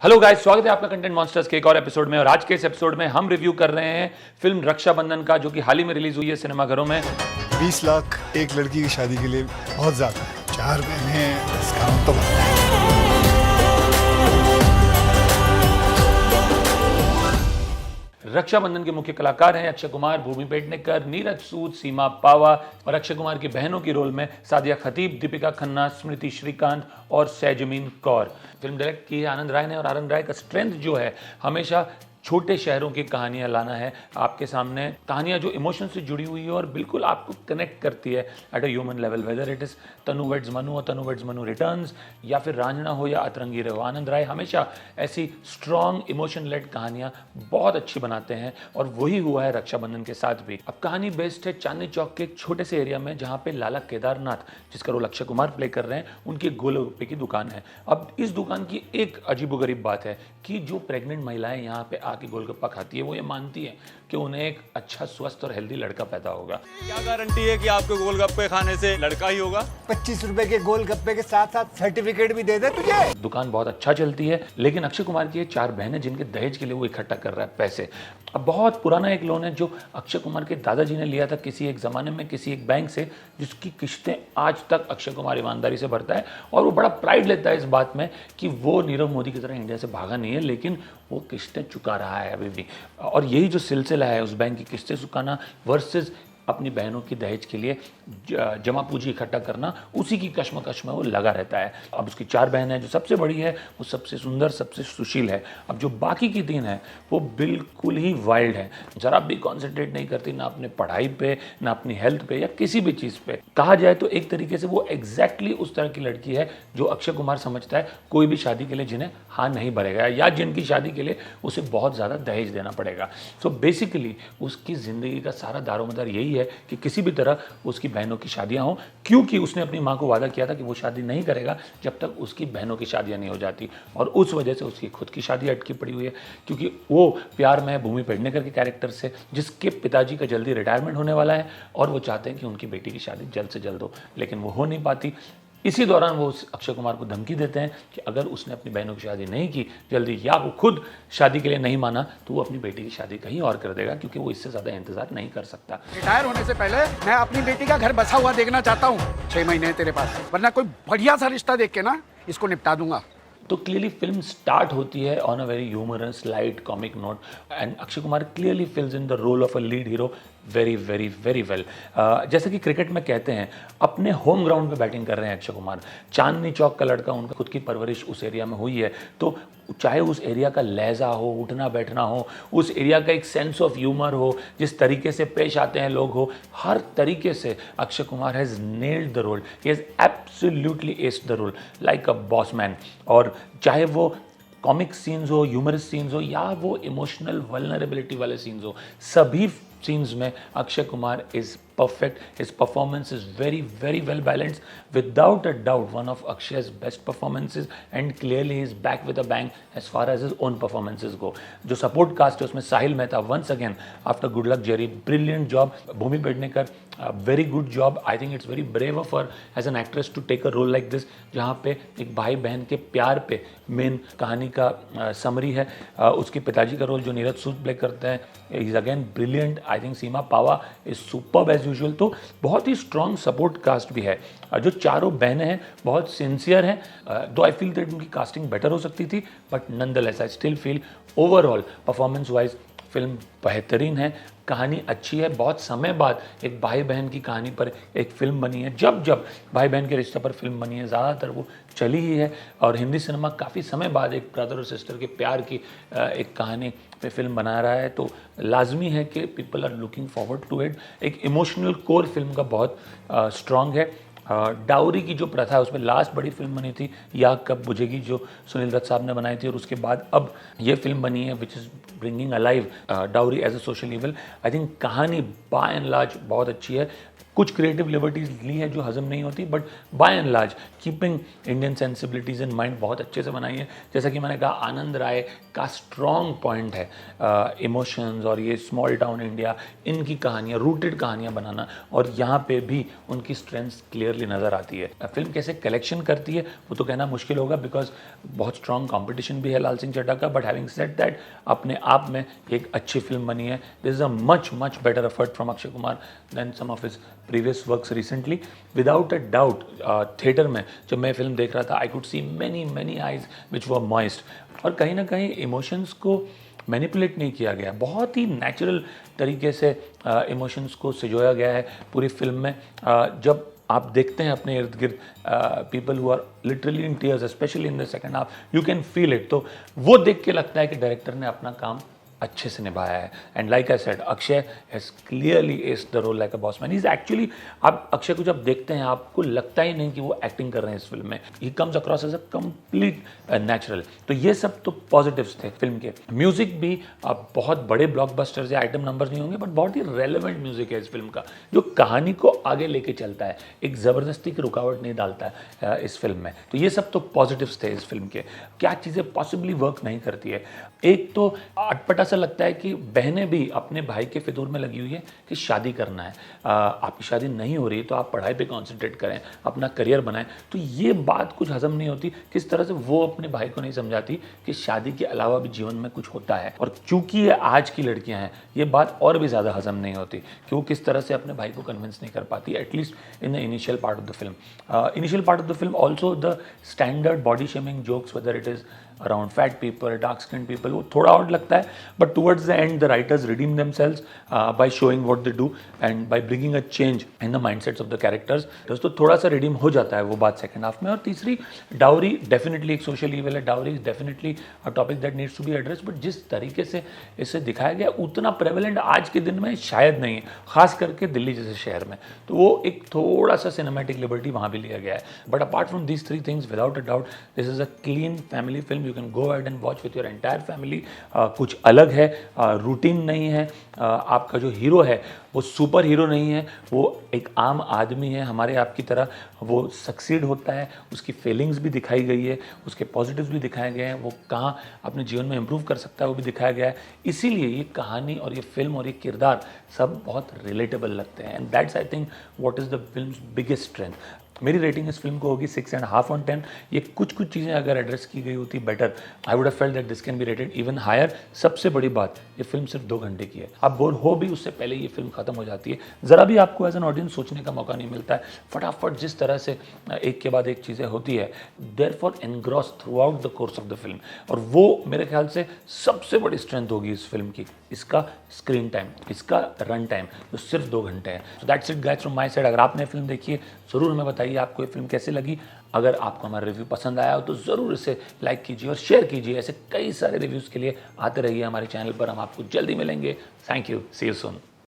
Hello guys, स्वागत है आपका कंटेंट मॉन्स्टर्स के एक और एपिसोड में। और आज के इस एपिसोड में हम रिव्यू कर रहे हैं फिल्म रक्षाबंधन का, जो कि हाल ही में रिलीज हुई है सिनेमाघरों में। 20 लाख एक लड़की की शादी के लिए बहुत ज्यादा है। 4 बहनें, इसका हम तो बनता है। रक्षाबंधन के मुख्य कलाकार हैं अक्षय कुमार, भूमि पेडनेकर, नीरज सूद, सीमा पावा और अक्षय कुमार की बहनों की रोल में सादिया खतीब, दीपिका खन्ना, स्मृति श्रीकांत और सैजमीन कौर। फिल्म डायरेक्ट की है आनंद राय ने, और आनंद राय का स्ट्रेंथ जो है हमेशा छोटे शहरों की कहानियां लाना है आपके सामने। कहानियां जो इमोशन से जुड़ी हुई है और बिल्कुल आपको कनेक्ट करती है at a human level, whether it is Tanu weds Manu और तनु वेड्स मनु रिटर्न्स, या फिर रांझना हो या अतरंगी रहो। आनंद राय हमेशा ऐसी स्ट्रॉन्ग इमोशन लेड कहानियां बहुत अच्छी बनाते हैं, और वही हुआ है रक्षाबंधन के साथ भी। अब कहानी बेस्ड है चांदनी चौक के एक छोटे से एरिया में, जहाँ पे लाला केदारनाथ, जिसका रोल अक्षय कुमार प्ले कर रहे हैं, उनकी गोलगप्पे की दुकान है। अब इस दुकान की एक अजीबोगरीब बात है कि जो प्रेग्नेंट महिलाएं यहाँ पे आके गोलगप्पा खाती है, वो ये मानती है कि उन्हें एक अच्छा स्वस्थ और हेल्दी लड़का पैदा होगा। क्या गारंटी है कि आपके गोलगप्पे खाने से लड़का ही होगा? 25 रुपए के गोलगप्पे के साथ साथ सर्टिफिकेट भी दे दे तुझे। दुकान बहुत अच्छा चलती है, लेकिन अक्षय कुमार की 4 बहनें जिनके दहेज के लिए वो इकट्ठा कर रहा है पैसे। अब बहुत पुराना एक लोन है जो अक्षय कुमार के दादाजी ने लिया था किसी एक ज़माने में किसी एक बैंक से, जिसकी किस्तें आज तक अक्षय कुमार ईमानदारी से भरता है, और वो बड़ा प्राइड लेता है इस बात में कि वो नीरव मोदी की तरह इंडिया से भागा नहीं है, लेकिन वो किस्तें चुका रहा है अभी भी। और यही जो सिलसिला है उस बैंक की किस्तें चुकाना वर्सेस अपनी बहनों की दहेज के लिए जमा पूंजी इकट्ठा करना, उसी की कश्मकश में वो लगा रहता है। अब उसकी 4 बहनें हैं, जो सबसे बड़ी है वो सबसे सुंदर, सबसे सुशील है। अब जो बाकी की 3 हैं वो बिल्कुल ही वाइल्ड है, ज़रा भी कॉन्सेंट्रेट नहीं करती, ना अपने पढ़ाई पे, ना अपनी हेल्थ पे, या किसी भी चीज़ पे। कहा जाए तो एक तरीके से वो एग्जैक्टली उस तरह की लड़की है जो अक्षय कुमार समझता है कोई भी शादी के लिए जिन्हें हाँ नहीं भरेगा, या जिनकी शादी के लिए उसे बहुत ज़्यादा दहेज देना पड़ेगा। सो बेसिकली उसकी ज़िंदगी का सारा दारोमदार यही है कि किसी भी तरह उसकी बहनों की शादियां हों, क्योंकि उसने अपनी मां को वादा किया था कि वो शादी नहीं करेगा जब तक उसकी बहनों की शादियां नहीं हो जाती, और उस वजह से उसकी खुद की शादी अटकी पड़ी हुई है, क्योंकि वो प्यार में है भूमि पेडनेकर के कैरेक्टर से, जिसके पिताजी का जल्दी रिटायरमेंट होने वाला है, और वो चाहते हैं कि उनकी बेटी की शादी जल्द से जल्द हो, लेकिन वो हो नहीं पाती। इसी दौरान वो अक्षय कुमार को धमकी देते हैं कि अगर उसने अपनी बहनों की शादी नहीं की जल्दी, या वो खुद शादी के लिए नहीं माना, तो वो अपनी बेटी की शादी कहीं और कर देगा, क्योंकि वो इससे ज़्यादा इंतजार नहीं कर सकता। रिटायर होने से पहले मैं अपनी बेटी का घर बसा हुआ देखना चाहता हूँ। 6 महीने हैं तेरे पास, वरना कोई बढ़िया सा रिश्ता देख के ना इसको निपटा दूंगा। तो क्लियरली फिल्म स्टार्ट होती है on a very humorous light comic note, and Akshay Kumar clearly fills in the role of a lead hero very very very well. जैसे कि क्रिकेट में कहते हैं, अपने होम ग्राउंड पे बैटिंग कर रहे हैं अक्षय कुमार। चांदनी चौक का लड़का, उनका खुद की परवरिश उस एरिया में हुई है, तो चाहे उस एरिया का लहजा हो, उठना बैठना हो, उस एरिया का एक सेंस ऑफ ह्यूमर हो, जिस तरीके से पेश आते हैं लोग हो, हर तरीके से Akshay Kumar has nailed the role. He has absolutely aced the role like a boss man. और चाहे वो कॉमिक सीन्स हो, ह्यूमरस सीन्स हो, या वो इमोशनल वल्नरेबिलिटी वाले सीन्स हो, सभी सीन्स में Akshay Kumar is perfect. His performance is very very well balanced, without a doubt one of Akshay's best performances, and clearly he is back with a bang as far as his own performances go. जो support cast है उसमें साहिल Mehta once again after Good Luck Jerry, brilliant job. Bhumi Pednekar very good job. I think it's very brave of her as an actress to take a role like this, जहाँ पे एक भाई बहन के प्यार पे मेन कहानी का समरी है। उसके पिताजी का रोल जो नीरज सूद प्ले करते हैं is again brilliant. I think Seema Pahwa is superb as usual. तो बहुत ही स्ट्रॉन्ग सपोर्ट कास्ट भी है। जो चारों बहनें हैं बहुत सिंसियर हैं, दो आई फील दैट उनकी कास्टिंग बेटर हो सकती थी, but nonetheless I still feel overall performance wise film बेहतरीन है। कहानी अच्छी है, बहुत समय बाद एक भाई बहन की कहानी पर एक फिल्म बनी है। जब जब भाई बहन के रिश्ते पर फिल्म बनी है ज़्यादातर वो चली ही है, और हिंदी सिनेमा काफ़ी समय बाद एक ब्रदर और सिस्टर के प्यार की एक कहानी पे फिल्म बना रहा है, तो लाजमी है कि people are looking forward to it. एक इमोशनल कोर फिल्म का बहुत स्ट्रॉन्ग है। डाउरी की जो प्रथा है उसमें लास्ट बड़ी फिल्म बनी थी या कब बुझेगी, जो सुनील दत्त साहब ने बनाई थी, और उसके बाद अब ये फिल्म बनी है which is bringing alive dowry as a social evil. I think कहानी बाय एंड लार्ज बहुत अच्छी है। कुछ क्रिएटिव लिबर्टीज ली है जो हजम नहीं होती, but by and large keeping Indian sensibilities in mind बहुत अच्छे से बनाई है। जैसा कि मैंने कहा, आनंद राय का स्ट्रॉन्ग पॉइंट है इमोशंस और ये स्मॉल टाउन इंडिया, इनकी कहानियाँ, रूटेड कहानियाँ बनाना, और यहाँ पे भी उनकी स्ट्रेंथ्स क्लियरली नज़र आती है। फिल्म कैसे कलेक्शन करती है वो तो कहना मुश्किल होगा, बिकॉज बहुत स्ट्रॉन्ग कॉम्पिटिशन भी है लाल सिंह चड्ढा का, बट हैविंग सेड दैट अपने आप में एक अच्छी फिल्म बनी है। This is a much better effort from Akshay Kumar than some of his previous works recently. Without a doubt theatre में जब मैं फिल्म देख रहा था, I could see many eyes which were moist, और कहीं ना कहीं इमोशंस को मैनिपुलेट नहीं किया गया, बहुत ही नेचुरल तरीके से इमोशंस को संजोया गया है पूरी फिल्म में। जब आप देखते हैं अपने इर्द गिर्द people who are literally in tears, especially in the second half, you can feel it, तो वो देख के लगता है कि डायरेक्टर ने अपना काम अच्छे से निभाया है। And like I said, Akshay has clearly aced the role like a boss man. Is actually, आप अक्षय को जब देखते हैं आपको लगता ही नहीं कि वो एक्टिंग कर रहे हैं इस फिल्म में, he comes across as a complete natural. तो ये सब तो पॉजिटिव्स थे फिल्म के। म्यूजिक भी बहुत बड़े ब्लॉकबस्टर्स या आइटम नंबर नहीं होंगे, बट बहुत ही रेलिवेंट म्यूजिक है इस फिल्म का, जो कहानी को आगे लेके चलता है, एक ज़बरदस्ती की रुकावट नहीं डालता है इस फिल्म में। तो ये सब तो पॉजिटिव्स थे इस फिल्म के। क्या चीज़ें पॉसिबली वर्क नहीं करती है, एक तो अटपटा सा लगता है कि बहनें भी अपने भाई के फितूर में लगी हुई है कि शादी करना है, आपकी शादी नहीं हो रही तो आप पढ़ाई पे कंसंट्रेट करें, अपना करियर बनाएं। तो ये बात कुछ हजम नहीं होती, किस तरह से वो अपने भाई को नहीं समझाती कि शादी के अलावा भी जीवन में कुछ होता है। और चूंकि ये आज की लड़कियां हैं, ये बात और भी ज़्यादा हजम नहीं होती कि वो किस तरह से अपने भाई को कन्विंस नहीं कर पाती, at least in the initial part of the film. Initial part of the film also the standard body shaming jokes, whether it is around fat people, dark skin people, वो थोड़ा ऑड लगता है, but towards the end the writers redeem themselves by showing what they do and by bringing a change in the mindsets of the characters. तो थोड़ा सा redeem हो जाता है वो बात सेकंड हाफ में। और तीसरी, डाउरी डेफिनेटली एक सोशल ईवल है, dowry is definitely a topic that needs to be address, but जिस तरीके से इसे दिखाया गया उतना प्रेवलेंट आज के दिन में शायद नहीं है, खास करके दिल्ली जैसे शहर में। तो वो एक थोड़ा सा सिनेमैटिक लिबर्टी वहाँ भी लिया गया है। But apart from these three things, without a doubt this is a clean family film, you can go ahead and watch with your entire family. कुछ अलग है, रूटीन नहीं है। आपका जो हीरो है वो सुपर हीरो नहीं है, वो एक आम आदमी है हमारे आपकी तरह। वो सक्सीड होता है, उसकी फेलिंग्स भी दिखाई गई है, उसके पॉजिटिव्स भी दिखाए गए हैं, वो कहाँ अपने जीवन में इम्प्रूव कर सकता है वो भी दिखाया गया है। इसीलिए ये कहानी और ये फिल्म और ये किरदार सब बहुत रिलेटेबल लगते हैं, and that's I think what is the films biggest strength. मेरी रेटिंग इस फिल्म को होगी 6.5 on 10। ये कुछ चीज़ें अगर एड्रेस की गई होती better, I would have felt that this can be rated even higher. सबसे बड़ी बात, ये फिल्म सिर्फ 2 घंटे की है, आप बोर हो भी उससे पहले ये फिल्म खत्म हो जाती है। ज़रा भी आपको एज एन ऑडियंस सोचने का मौका नहीं मिलता है, फटाफट जिस तरह से एक के बाद एक चीज़ें होती है, therefore engross through out the course of the film. और वो मेरे ख्याल से सबसे बड़ी स्ट्रेंथ होगी इस फिल्म की, इसका स्क्रीन टाइम, इसका रन टाइम जो सिर्फ 2 घंटे है। So that's it guys from my side. अगर आपने फिल्म देखी है ज़रूर हमें बताइए आपको ये फिल्म कैसे लगी। अगर आपको हमारा रिव्यू पसंद आया हो तो ज़रूर इसे लाइक कीजिए और शेयर कीजिए। ऐसे कई सारे रिव्यूज़ के लिए आते रहिए हमारे चैनल पर, हम आपको जल्दी मिलेंगे। Thank you, see you soon.